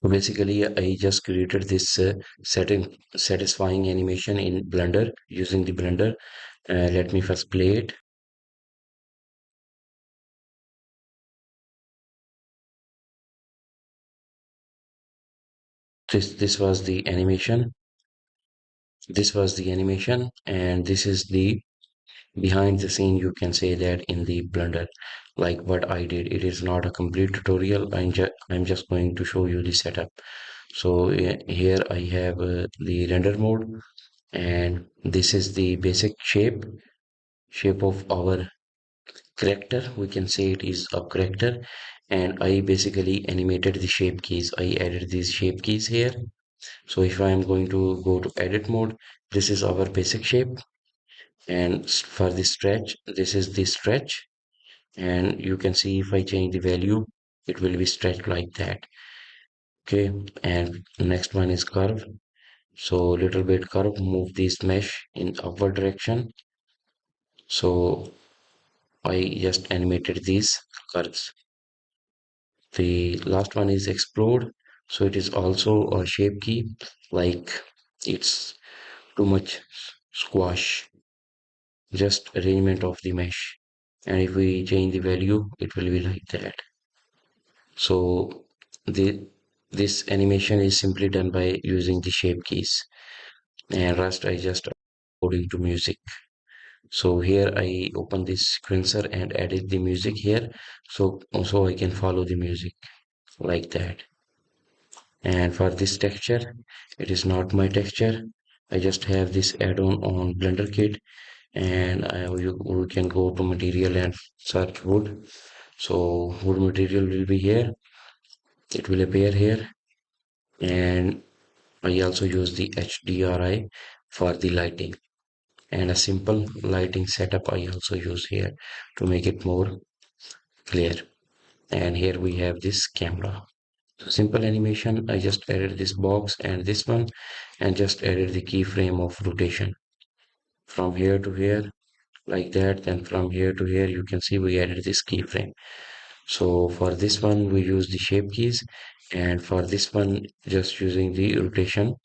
So basically, I just created this satisfying animation in Blender using the Blender. Let me first play it. This was the animation. This was the animation, and this is the behind the scene. You can say that in the Blender, like what I did. It is not a complete tutorial. I'm just going to show you the setup. So here I have the render mode, and this is the basic shape of our character. We can say it is a character, and I basically animated the shape keys. I added these shape keys here. So if I am going to go to edit mode, this is our basic shape, and for the stretch, this is the stretch, and you can see if I change the value, it will be stretched like that. Okay, and next one is curve. So little bit curve, move this mesh in upward direction. So I just animated these curves. The last one is explode. So it is also a shape key, like it's too much squash, just arrangement of the mesh. And if we change the value, it will be like that. So the this animation is simply done by using the shape keys, and rest I just according to music. So here I open this sequencer and edit the music here, so I can follow the music like that. And for this texture, it is not my texture. I just have this add-on on Blender Kit, and we can go to material and search wood. So wood material will be here. It will appear here, and I also use the HDRI for the lighting, and a simple lighting setup I also use here to make it more clear. And here we have this camera. So simple animation, I just added this box and this one, and just added the keyframe of rotation from here to here like that. Then from here to here, you can see we added this keyframe. So for this one, we use the shape keys, and for this one, just using the rotation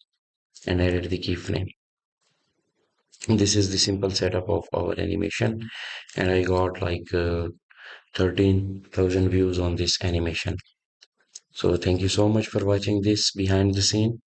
and added the keyframe. This is the simple setup of our animation, and I got like 13,000 views on this animation. So thank you so much for watching this behind the scene.